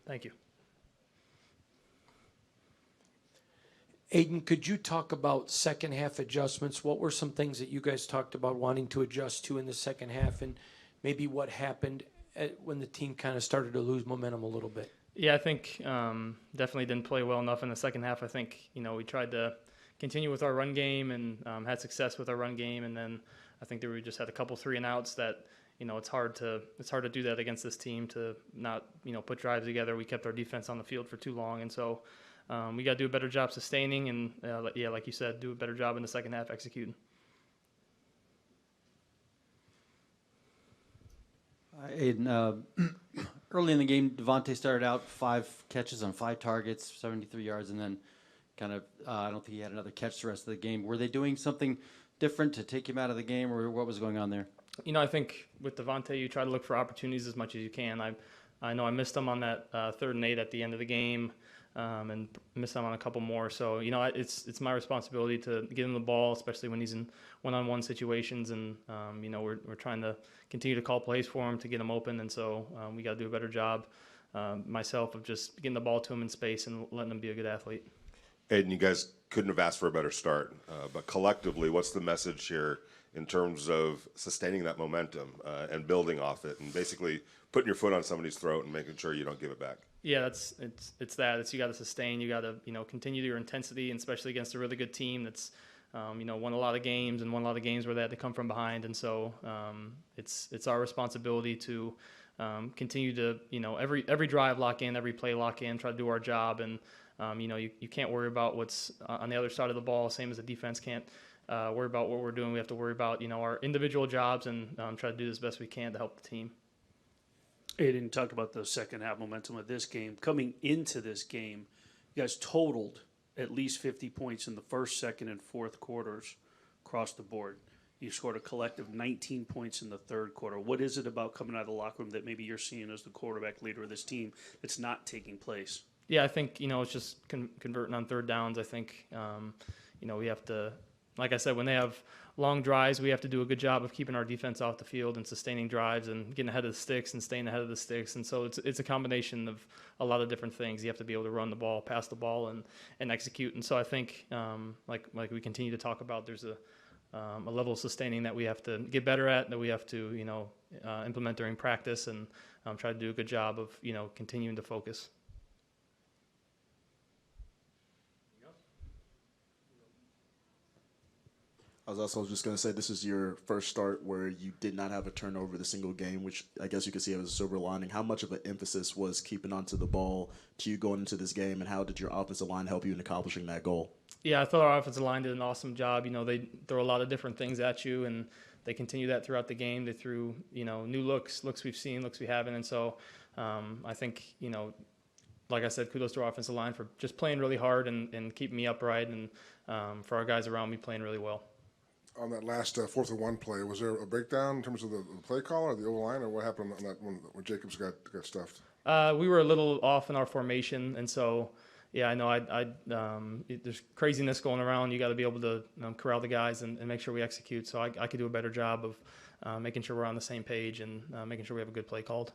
Thank you. Aidan, could you talk about second half adjustments? What were some things that you guys talked about wanting to adjust to in the second half, and maybe what happened when the team kind of started to lose momentum a little bit? Yeah, I think definitely didn't play well enough in the second half. I think, we tried to continue with our run game and had success with our run game, and then I think that we just had a couple 3-and-outs that, it's hard to do that against this team, to not, put drives together. We kept our defense on the field for too long, and so we got to do a better job sustaining and, like you said, do a better job in the second half executing. Aidan, early in the game, Devontae started out 5 catches on 5 targets, 73 yards, and then kind of, I don't think he had another catch the rest of the game. Were they doing something different to take him out of the game, or what was going on there? I think with Devontae, you try to look for opportunities as much as you can. I know I missed him on that 3rd and 8 at the end of the game, and missed him on a couple more. So, it's my responsibility to get him the ball, especially when he's in one-on-one situations. And, we're trying to continue to call plays for him to get him open. And so we got to do a better job, myself, of just getting the ball to him in space and letting him be a good athlete. Aidan, you guys couldn't have asked for a better start. But collectively, what's the message here in terms of sustaining that momentum and building off it, and basically putting your foot on somebody's throat and making sure you don't give it back? Yeah, it's you got to sustain. You got to continue your intensity, and especially against a really good team that's won a lot of games and won a lot of games where they had to come from behind. And so it's our responsibility to continue to every drive lock in, every play lock in, try to do our job. And you can't worry about what's on the other side of the ball, same as the defense can't worry about what we're doing. We have to worry about our individual jobs and try to do this best we can to help the team. Aidan, talked about the second half momentum of this game. Coming into this game, you guys totaled at least 50 points in the first, second, and fourth quarters across the board. You scored a collective 19 points in the third quarter. What is it about coming out of the locker room that maybe you're seeing as the quarterback leader of this team that's not taking place? Yeah, I think, it's just converting on third downs. I think, we have to, like I said, when they have long drives, we have to do a good job of keeping our defense off the field and sustaining drives and getting ahead of the sticks and staying ahead of the sticks. And so it's a combination of a lot of different things. You have to be able to run the ball, pass the ball, and execute. And so I think, like we continue to talk about, there's a level of sustaining that we have to get better at, that we have to, implement during practice, and try to do a good job of, continuing to focus. I was also just going to say, this is your first start where you did not have a turnover the single game, which I guess you could see as a silver lining. How much of an emphasis was keeping onto the ball to you going into this game, and how did your offensive line help you in accomplishing that goal? Yeah, I thought our offensive line did an awesome job. They throw a lot of different things at you, and they continue that throughout the game. They threw, new looks we've seen, looks we haven't. And so I think, like I said, kudos to our offensive line for just playing really hard and keeping me upright, and for our guys around me playing really well. On that last 4th and 1 play, was there a breakdown in terms of the play call or the O-line, or what happened on that when Jacobs got stuffed? We were a little off in our formation, and so, yeah, I know there's craziness going around. You got to be able to corral the guys and make sure we execute. So I could do a better job of making sure we're on the same page and making sure we have a good play called.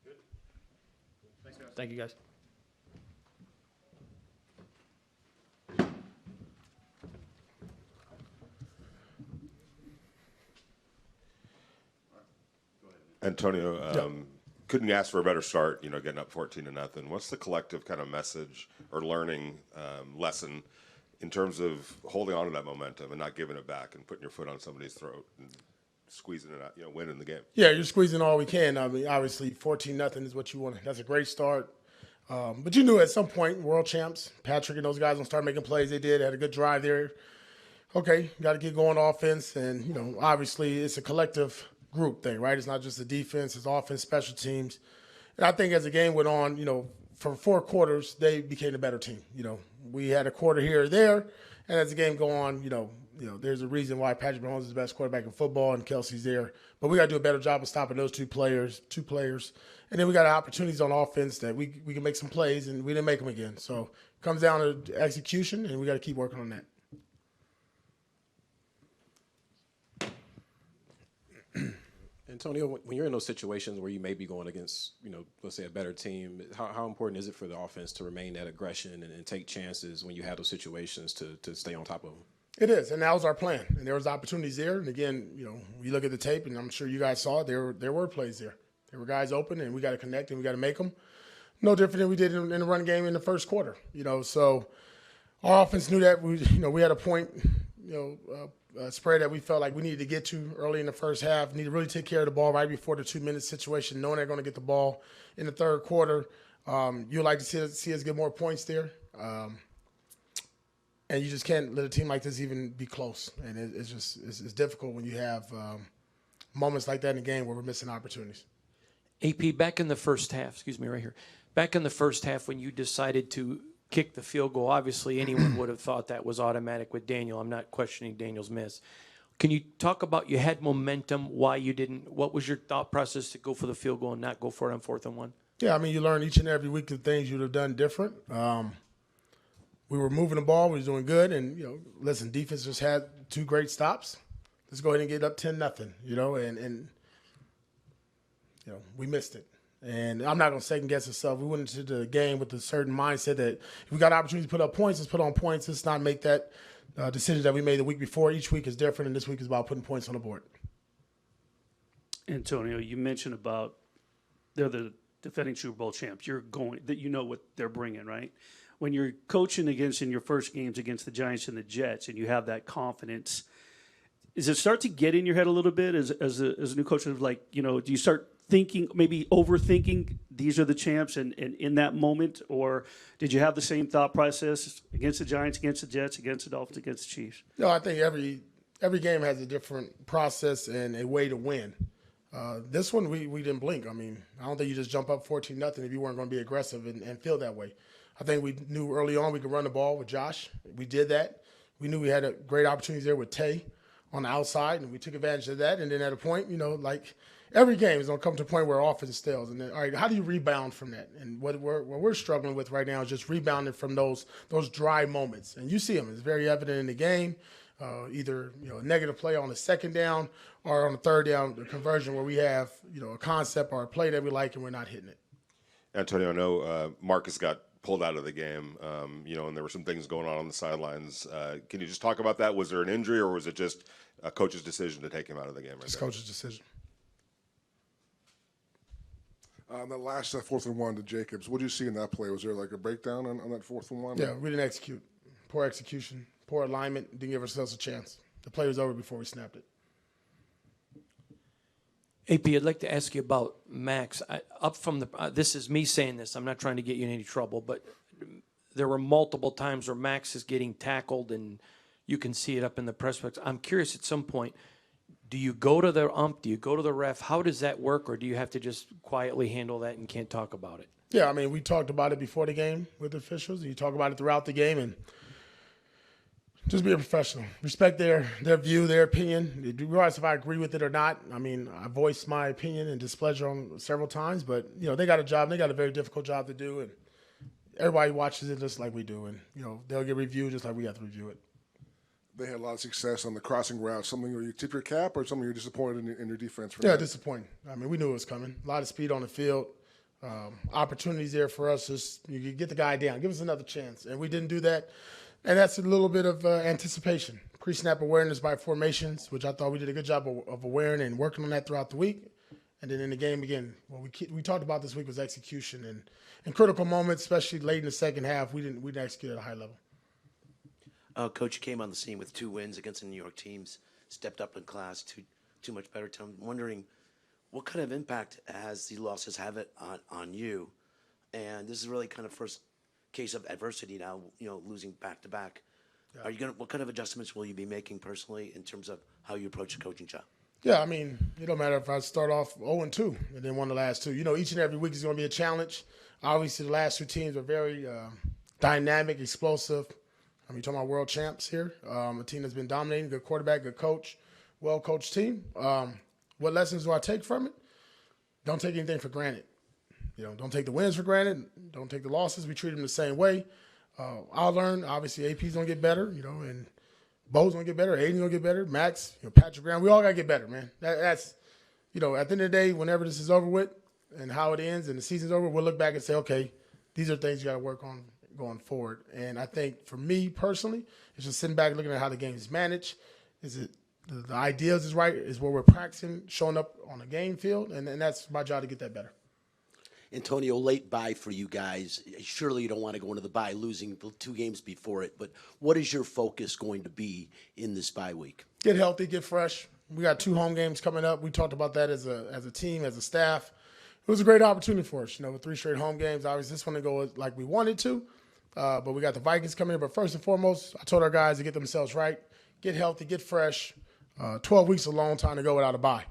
Good. Thanks, guys. Thank you, guys. Antonio, couldn't ask for a better start, getting up 14-0. What's the collective kind of message or learning lesson in terms of holding on to that momentum and not giving it back and putting your foot on somebody's throat and squeezing it out, winning the game? Yeah, you're squeezing all we can. I mean, obviously 14-0 is what you want. That's a great start. But you knew at some point, world champs, Patrick and those guys will start making plays. They did, had a good drive there. Okay, got to get going offense. And, obviously it's a collective group thing, right? It's not just the defense, it's offense, special teams. And I think as the game went on, for 4 quarters, they became a better team. We had a quarter here or there, and as the game go on, there's a reason why Patrick Mahomes is the best quarterback in football and Kelsey's there. But we got to do a better job of stopping those two players. And then we got opportunities on offense that we can make some plays, and we didn't make them again. So it comes down to execution, and we got to keep working on that. Antonio, when you're in those situations where you may be going against, let's say a better team, how important is it for the offense to remain that aggression and take chances when you have those situations to stay on top of them? It is, and that was our plan. And there was opportunities there. And again, we look at the tape, and I'm sure you guys saw it. There were plays there. There were guys open, and we got to connect, and we got to make them. No different than we did in the run game in the first quarter. So our offense knew that we had a point, spread that we felt like we needed to get to early in the first half. Need to really take care of the ball right before the 2-minute situation, knowing they're going to get the ball in the third quarter. You'd like to see us get more points there. And you just can't let a team like this even be close. And it's difficult when you have moments like that in the game where we're missing opportunities. AP, back in the first half, back in the first half when you decided to kick the field goal, obviously anyone would have thought that was automatic with Daniel. I'm not questioning Daniel's miss. Can you talk about, you had momentum, why you didn't, what was your thought process to go for the field goal and not go for it on 4th and 1? Yeah, you learn each and every week the things you'd have done different. We were moving the ball. We was doing good. And, listen, defense just had 2 great stops. Let's go ahead and get up 10-0, and we missed it. And I'm not going to second-guess ourselves. We went into the game with a certain mindset that if we got opportunity to put up points, let's put on points. Let's not make that decision that we made the week before. Each week is different, and this week is about putting points on the board. Antonio, you mentioned about they're the defending Super Bowl champs. You know what they're bringing, right? When you're coaching in your first games against the Giants and the Jets, and you have that confidence, does it start to get in your head a little bit as a new coach? Do you start thinking, maybe overthinking, these are the champs, and in that moment, or did you have the same thought process against the Giants, against the Jets, against the Dolphins, against the Chiefs? No, I think every game has a different process and a way to win. This one, we didn't blink. I don't think you just jump up 14-0 if you weren't going to be aggressive and feel that way. I think we knew early on we could run the ball with Josh. We did that. We knew we had a great opportunity there with Tay on the outside, and we took advantage of that. And then at a point, like every game is going to come to a point where offense stales. And then, all right, how do you rebound from that? And what we're struggling with right now is just rebounding from those dry moments. And you see them. It's very evident in the game. Either a negative play on the second down or on the third down, the conversion where we have a concept or a play that we like and we're not hitting it. Antonio, I know Marcus got pulled out of the game, and there were some things going on the sidelines. Can you just talk about that? Was there an injury, or was it just a coach's decision to take him out of the game? It's coach's decision. The last 4th and 1 to Jacobs, what did you see in that play? Was there like a breakdown on that 4th and 1? Yeah, we didn't execute. Poor execution, poor alignment, didn't give ourselves a chance. The play was over before we snapped it. AP, I'd like to ask you about Max. This is me saying this. I'm not trying to get you in any trouble, but there were multiple times where Max is getting tackled, and you can see it up in the press box. I'm curious, at some point, do you go to the ump? Do you go to the ref? How does that work, or do you have to just quietly handle that and can't talk about it? Yeah, we talked about it before the game with the officials, and you talk about it throughout the game, and just be a professional. Respect their view, their opinion. Regardless if I agree with it or not. I voiced my opinion and displeasure on several times, but they got a job. They got a very difficult job to do, and everybody watches it just like we do, and they'll get reviewed just like we have to review it. They had a lot of success on the crossing route. Something where you tip your cap, or something you're disappointed in your defense for? Yeah, that? disappointing. We knew it was coming. A lot of speed on the field. Opportunities there for us. Just you get the guy down. Give us another chance, and we didn't do that. And that's a little bit of anticipation. Pre-snap awareness by formations, which I thought we did a good job of awareness and working on that throughout the week. And then in the game, again, what we talked about this week was execution. And in critical moments, especially late in the second half, we didn't execute at a high level. Coach, you came on the scene with 2 wins against the New York teams, stepped up in class, too much better. I'm wondering, what kind of impact has the losses have it on you? And this is really kind of first case of adversity now, losing back-to-back. Yeah. What kind of adjustments will you be making personally in terms of how you approach the coaching job? Yeah, it don't matter if I start off 0-2 and then won the last 2. Each and every week is going to be a challenge. Obviously, the last 2 teams are very dynamic, explosive. You're talking about world champs here. A team that's been dominating, good quarterback, good coach, well-coached team. What lessons do I take from it? Don't take anything for granted. Don't take the wins for granted. Don't take the losses. We treat them the same way. I'll learn. Obviously, AP's going to get better, and Bo's going to get better. Aidan's going to get better. Max, Patrick Graham. We all got to get better, man. That's at the end of the day, whenever this is over with and how it ends and the season's over, we'll look back and say, okay, these are things you got to work on going forward. And I think for me personally, it's just sitting back looking at how the game is managed. Is it the ideas is right? Is where we're practicing, showing up on the game field, and that's my job to get that better. Antonio, late bye for you guys. Surely you don't want to go into the bye losing the 2 games before it, but what is your focus going to be in this bye week? Get healthy, get fresh. We got 2 home games coming up. We talked about that as a team, as a staff. It was a great opportunity for us, with 3 straight home games. Obviously, this one to go like we wanted to, but we got the Vikings coming in. But first and foremost, I told our guys to get themselves right, get healthy, get fresh. 12 weeks is a long time to go without a bye.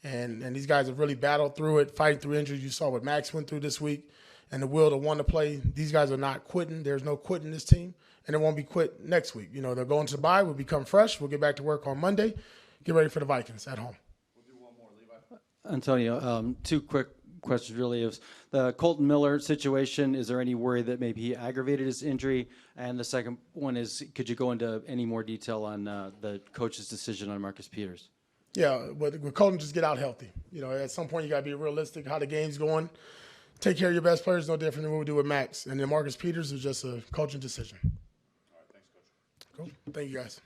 And these guys have really battled through it, fighting through injuries. You saw what Max went through this week and the will to want to play. These guys are not quitting. There's no quitting in this team, and it won't be quit next week. They're going to the bye. We'll become fresh. We'll get back to work on Monday. Get ready for the Vikings at home. We'll do one more, Levi. Antonio, 2 quick questions really. Is the Colton Miller situation, is there any worry that maybe he aggravated his injury? And the second one is, could you go into any more detail on the coach's decision on Marcus Peters? Yeah, but with Colton, just get out healthy. At some point you got to be realistic how the game's going. Take care of your best players, no different than what we do with Max. And then Marcus Peters was just a coaching decision. All right, thanks, Coach. Cool. Thank you, guys.